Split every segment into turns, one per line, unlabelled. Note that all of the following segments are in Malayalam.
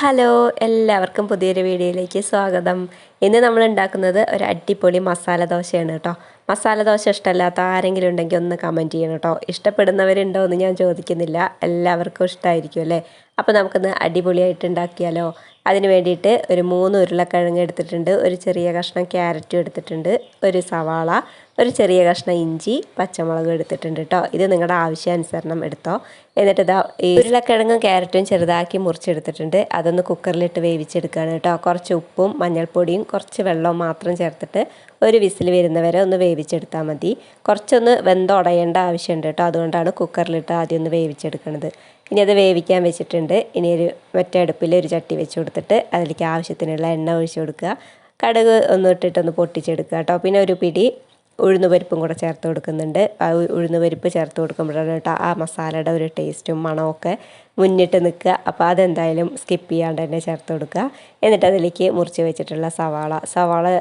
ഹലോ, എല്ലാവർക്കും പുതിയൊരു വീഡിയോയിലേക്ക് സ്വാഗതം. ഇന്ന് നമ്മൾ ഉണ്ടാക്കുന്നത് ഒരു അടിപൊളി മസാല ദോശയാണ് കേട്ടോ. മസാല ദോശ ഇഷ്ടമല്ലാത്ത ആരെങ്കിലും ഉണ്ടെങ്കിൽ ഒന്ന് കമൻറ്റ് ചെയ്യണം കേട്ടോ. ഇഷ്ടപ്പെടുന്നവരുണ്ടോ എന്ന് ഞാൻ ചോദിക്കുന്നില്ല, എല്ലാവർക്കും ഇഷ്ടമായിരിക്കും അല്ലേ. അപ്പോൾ നമുക്കൊന്ന് അടിപൊളിയായിട്ട് ഉണ്ടാക്കിയാലോ. അതിന് വേണ്ടിയിട്ട് ഒരു 3 ഉരുളക്കിഴങ്ങ് എടുത്തിട്ടുണ്ട്, ഒരു ചെറിയ കഷ്ണം ക്യാരറ്റും എടുത്തിട്ടുണ്ട്, ഒരു സവാള, ഒരു ചെറിയ കഷ്ണം ഇഞ്ചി, പച്ചമുളക് എടുത്തിട്ടുണ്ട് കേട്ടോ. ഇത് നിങ്ങളുടെ ആവശ്യാനുസരണം എടുത്തോ. എന്നിട്ട് ഇതാ ഈ ഉരുളക്കിഴങ്ങും ക്യാരറ്റും ചെറുതാക്കി മുറിച്ചെടുത്തിട്ടുണ്ട്. അതൊന്ന് കുക്കറിലിട്ട് വേവിച്ചെടുക്കുകയാണ് കേട്ടോ. കുറച്ച് ഉപ്പും മഞ്ഞൾപ്പൊടിയും കുറച്ച് വെള്ളവും മാത്രം ചേർത്തിട്ട് ഒരു വിസിൽ വരുന്നവരെ ഒന്ന് വേവിച്ചെടുത്താൽ മതി. കുറച്ചൊന്ന് വെന്തുടയേണ്ട ആവശ്യമുണ്ട് കേട്ടോ. അതുകൊണ്ടാണ് കുക്കറിലിട്ട് ആദ്യം ഒന്ന് വേവിച്ചെടുക്കുന്നത്. ഇനി അത് വേവിക്കാൻ വെച്ചിട്ടുണ്ട്. ഇനി മറ്റേ അടുപ്പിൽ ഒരു ചട്ടി വെച്ച് കൊടുത്തിട്ട് അതിലേക്ക് ആവശ്യത്തിനുള്ള എണ്ണ ഒഴിച്ച് കൊടുക്കുക. കടുക് ഒന്ന് ഇട്ടിട്ടൊന്ന് പൊട്ടിച്ചെടുക്കുക കേട്ടോ. പിന്നെ ഒരു പിടി ഉഴുന്നുപരിപ്പും കൂടെ ചേർത്ത് കൊടുക്കുന്നുണ്ട്. ആ ഉഴുന്നുപരിപ്പ് ചേർത്ത് കൊടുക്കുമ്പോഴാണ് കേട്ടോ ആ മസാലയുടെ ഒരു ടേസ്റ്റും മണമൊക്കെ മുന്നിട്ട് നിൽക്കുക. അപ്പോൾ അതെന്തായാലും സ്കിപ്പ് ചെയ്യാണ്ട് തന്നെ ചേർത്ത് കൊടുക്കുക. എന്നിട്ട് അതിലേക്ക് മുറിച്ച് വെച്ചിട്ടുള്ള സവാള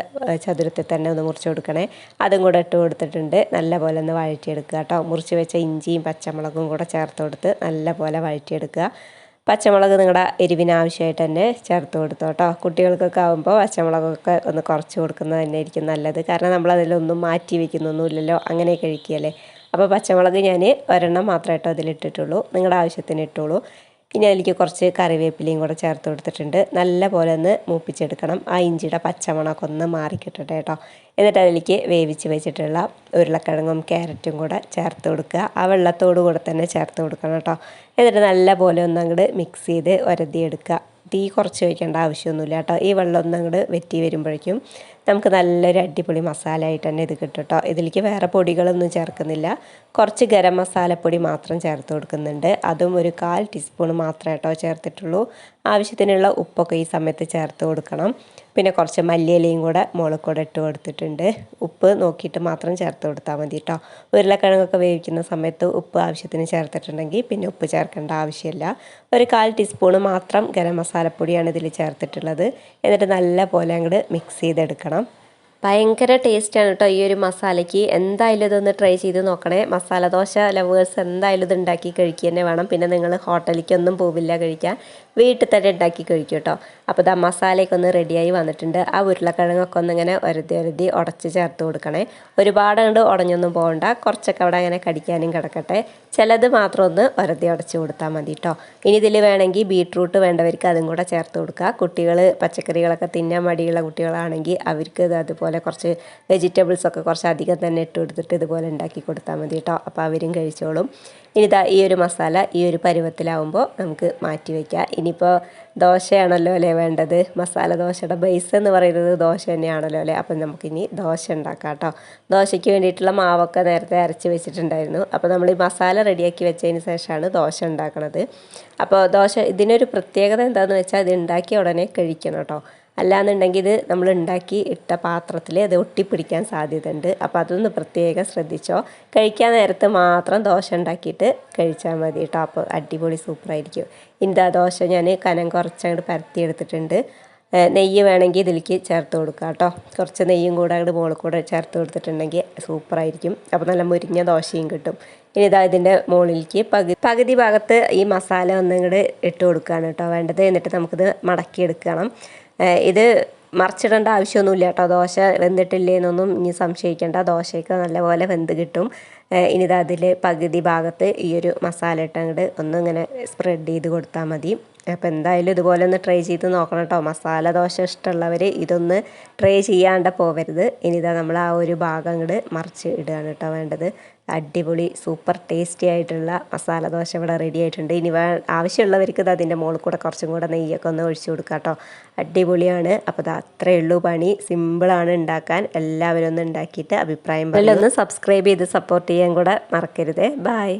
ചതുരത്തിൽ തന്നെ ഒന്ന് മുറിച്ച് കൊടുക്കണേ. അതും കൂടെ ഇട്ട് കൊടുത്തിട്ടുണ്ട്. നല്ല പോലെ ഒന്ന് വഴറ്റിയെടുക്കുക കേട്ടോ. മുറിച്ച് വെച്ച ഇഞ്ചിയും പച്ചമുളകും കൂടെ ചേർത്ത് കൊടുത്ത് നല്ല പോലെ വഴറ്റിയെടുക്കുക. പച്ചമുളക് നിങ്ങളുടെ എരിവിന് ആവശ്യമായിട്ട് തന്നെ ചേർത്ത് കൊടുത്തു കേട്ടോ. കുട്ടികൾക്കൊക്കെ ആകുമ്പോൾ പച്ചമുളകൊക്കെ ഒന്ന് കുറച്ച് കൊടുക്കുന്നത് തന്നെ ആയിരിക്കും നല്ലത്. കാരണം നമ്മളതിലൊന്നും മാറ്റി വയ്ക്കുന്നൊന്നുമില്ലല്ലോ, അങ്ങനെ കഴിക്കുകയല്ലേ. അപ്പോൾ പച്ചമുളക് ഞാൻ ഒരെണ്ണം മാത്രമായിട്ടോ അതിലിട്ടിട്ടുള്ളൂ. നിങ്ങളുടെ ആവശ്യത്തിന് ഇട്ടോളൂ. ഇനി അതിലേക്ക് കുറച്ച് കറിവേപ്പിലയും കൂടെ ചേർത്ത് കൊടുത്തിട്ടുണ്ട്. നല്ല പോലെ ഒന്ന് മൂപ്പിച്ചെടുക്കണം. ആ ഇഞ്ചിയുടെ പച്ചമണമൊക്കെ ഒന്ന് മാറിക്കിട്ടട്ടെ കേട്ടോ. എന്നിട്ട് അതിലേക്ക് വേവിച്ച് വെച്ചിട്ടുള്ള ഉരുളക്കിഴങ്ങും ക്യാരറ്റും കൂടെ ചേർത്ത് കൊടുക്കുക. ആ വെള്ളത്തോടു കൂടെ തന്നെ ചേർത്ത് കൊടുക്കണം കേട്ടോ. എന്നിട്ട് നല്ല പോലെ ഒന്ന് അങ്ങോട്ട് മിക്സ് ചെയ്ത് ഉരതിയെടുക്കുക. തീ കുറച്ച് വയ്ക്കേണ്ട ആവശ്യമൊന്നുമില്ല കേട്ടോ. ഈ വെള്ളം ഒന്ന് അങ്ങോട്ട് വറ്റി വരുമ്പോഴേക്കും നമുക്ക് നല്ലൊരു അടിപൊളി മസാല ആയിട്ട് തന്നെ ഇത് കിട്ടും കേട്ടോ. ഇതിലേക്ക് വേറെ പൊടികളൊന്നും ചേർക്കുന്നില്ല. കുറച്ച് ഗരം മസാലപ്പൊടി മാത്രം ചേർത്ത് കൊടുക്കുന്നുണ്ട്. അതും ഒരു 1/4 ടീസ്പൂൺ മാത്രമേ കേട്ടോ ചേർത്തിട്ടുള്ളൂ. ആവശ്യത്തിനുള്ള ഉപ്പൊക്കെ ഈ സമയത്ത് ചേർത്ത് കൊടുക്കണം. പിന്നെ കുറച്ച് മല്ലിയിലയും കൂടെ മുളക് കൂടെ ഇട്ട് കൊടുത്തിട്ടുണ്ട്. ഉപ്പ് നോക്കിയിട്ട് മാത്രം ചേർത്ത് കൊടുത്താൽ മതി കേട്ടോ. ഉരുളക്കിഴങ്ങൊക്കെ വേവിക്കുന്ന സമയത്ത് ഉപ്പ് ആവശ്യത്തിന് ചേർത്തിട്ടുണ്ടെങ്കിൽ പിന്നെ ഉപ്പ് ചേർക്കേണ്ട ആവശ്യമില്ല. ഒരു 1/4 ടീസ്പൂൺ മാത്രം ഗരം മസാലപ്പൊടിയാണ് ഇതിൽ ചേർത്തിട്ടുള്ളത്. എന്നിട്ട് നല്ല പോലെ അങ്ങോട്ട് മിക്സ് ചെയ്തെടുക്കണം. ഭയങ്കര ടേസ്റ്റാണ് കേട്ടോ ഈ ഒരു മസാലയ്ക്ക്. എന്തായാലും ഇതൊന്ന് ട്രൈ ചെയ്ത് നോക്കണേ. മസാല ദോശ ലവേഴ്സ് എന്തായാലും ഇത് ഉണ്ടാക്കി കഴിക്കുക തന്നെ വേണം. പിന്നെ നിങ്ങൾ ഹോട്ടലിലേക്കൊന്നും പോവില്ല കഴിക്കാൻ, വീട്ടിൽ തന്നെ ഉണ്ടാക്കി കഴിക്കും കേട്ടോ. അപ്പോൾ ഇതാ മസാലയൊക്കെ ഒന്ന് റെഡിയായി വന്നിട്ടുണ്ട്. ആ ഉരുളക്കിഴങ്ങൊക്കെ ഒന്നിങ്ങനെ ഒരതി ഉടച്ച് ചേർത്ത് കൊടുക്കണേ. ഒരുപാട് അങ്ങോട്ട് ഉടഞ്ഞൊന്നും പോകണ്ട. കുറച്ചൊക്കെ അവിടെ അങ്ങനെ കടിക്കാനും കിടക്കട്ടെ. ചിലത് മാത്രം ഒന്ന് ഉടച്ച് കൊടുത്താൽ മതി കേട്ടോ. ഇനി ഇതിൽ വേണമെങ്കിൽ ബീട്രൂട്ട് വേണ്ടവർക്ക് അതും കൂടെ ചേർത്ത് കൊടുക്കുക. കുട്ടികൾ പച്ചക്കറികളൊക്കെ തിന്നാൻ മടിയുള്ള കുട്ടികളാണെങ്കിൽ അവർക്ക് ഇത് അതുപോലെ കുറച്ച് വെജിറ്റബിൾസൊക്കെ കുറച്ച് അധികം തന്നെ ഇട്ട് കൊടുത്തിട്ട് ഇതുപോലെ ഉണ്ടാക്കി കൊടുത്താൽ മതി കേട്ടോ. അപ്പോൾ അവരും കഴിച്ചോളും. ഇനി ഈ ഒരു മസാല ഈ ഒരു പരുവത്തിലാവുമ്പോൾ നമുക്ക് മാറ്റി വയ്ക്കാം. ഇനിയിപ്പോൾ ദോശയാണല്ലോ അല്ലേ വേണ്ടത്. മസാല ദോശയുടെ ബേസ് എന്ന് പറയുന്നത് ദോശ തന്നെയാണല്ലോ അല്ലേ. അപ്പം നമുക്കിനി ദോശ ഉണ്ടാക്കാം കേട്ടോ. ദോശയ്ക്ക് വേണ്ടിയിട്ടുള്ള മാവൊക്കെ നേരത്തെ അരച്ച് വെച്ചിട്ടുണ്ടായിരുന്നു. അപ്പോൾ നമ്മൾ ഈ മസാല റെഡിയാക്കി വെച്ചതിന് ശേഷമാണ് ദോശ ഉണ്ടാക്കുന്നത്. അപ്പോൾ ഇതിനൊരു പ്രത്യേകത എന്താണെന്ന് വെച്ചാൽ ഇത് ഉണ്ടാക്കിയ ഉടനെ കഴിക്കണം കേട്ടോ. അല്ലാന്നുണ്ടെങ്കിൽ ഇത് നമ്മൾ ഉണ്ടാക്കി ഇട്ട പാത്രത്തിൽ അത് ഒട്ടിപ്പിടിക്കാൻ സാധ്യതയുണ്ട്. അപ്പോൾ അതൊന്ന് പ്രത്യേകം ശ്രദ്ധിച്ചോ. കഴിക്കാൻ നേരത്ത് മാത്രം ദോശ ഉണ്ടാക്കിയിട്ട് കഴിച്ചാൽ മതി കേട്ടോ. അപ്പോൾ അടിപൊളി സൂപ്പറായിരിക്കും. ഇനി ദോശ ഞാൻ കനം കുറച്ചങ്ങോട്ട് പരത്തിയെടുത്തിട്ടുണ്ട്. നെയ്യ് വേണമെങ്കിൽ ഇതിലേക്ക് ചേർത്ത് കൊടുക്കുക കേട്ടോ. കുറച്ച് നെയ്യും കൂടെ അങ്ങോട്ട് മുകളിൽ കൂടെ ചേർത്ത് കൊടുത്തിട്ടുണ്ടെങ്കിൽ സൂപ്പറായിരിക്കും. അപ്പോൾ നല്ല മുരിഞ്ഞ ദോശയും കിട്ടും. ഇനി ഇതിൻ്റെ മുകളിലേക്ക് പകുതി ഭാഗത്ത് ഈ മസാല ഒന്നിങ്ങോട്ട് ഇട്ട് കൊടുക്കുകയാണ് കേട്ടോ വേണ്ടത്. എന്നിട്ട് നമുക്കിത് മടക്കിയെടുക്കണം. ഇത് മറിച്ചിടേണ്ട ആവശ്യമൊന്നുമില്ല കേട്ടോ. ദോശ വെന്തിട്ടില്ലേന്നൊന്നും ഇനി സംശയിക്കേണ്ട. ദോശയൊക്കെ നല്ലപോലെ വെന്ത് കിട്ടും. ഇനി അതിൽ പകുതി ഭാഗത്ത് ഈ ഒരു മസാല ഇട്ടങ്ങോട്ട് ഒന്നിങ്ങനെ സ്പ്രെഡ് ചെയ്ത് കൊടുത്താൽ മതി. അപ്പോൾ എന്തായാലും ഇതുപോലെ ഒന്ന് ട്രൈ ചെയ്ത് നോക്കണം കേട്ടോ. മസാല ദോശ ഇഷ്ടമുള്ളവർ ഇതൊന്ന് ട്രൈ ചെയ്യാണ്ട് പോവരുത്. ഇനി നമ്മൾ ആ ഒരു ഭാഗം അങ്ങോട്ട് മറിച്ച് ഇടുകയാണ് കേട്ടോ വേണ്ടത്. അടിപൊളി സൂപ്പർ ടേസ്റ്റി ആയിട്ടുള്ള മസാല ദോശ ഇവിടെ റെഡി ആയിട്ടുണ്ട്. ഇനി ആവശ്യമുള്ളവർക്ക് ഇത് അതിൻ്റെ മുകളിൽ കൂടെ കുറച്ചും കൂടെ നെയ്യൊക്കെ ഒന്ന് ഒഴിച്ചു കൊടുക്കുക കേട്ടോ. അടിപൊളിയാണ്. അപ്പോൾ ഇത് അത്രയേ ഉള്ളൂ പണി. സിമ്പിളാണ് ഉണ്ടാക്കാൻ. എല്ലാവരും ഒന്ന് ഉണ്ടാക്കിയിട്ട് അഭിപ്രായം ഒന്ന് സബ്സ്ക്രൈബ് ചെയ്ത് സപ്പോർട്ട് ചെയ്യാൻ കൂടെ മറക്കരുതേ. ബൈ.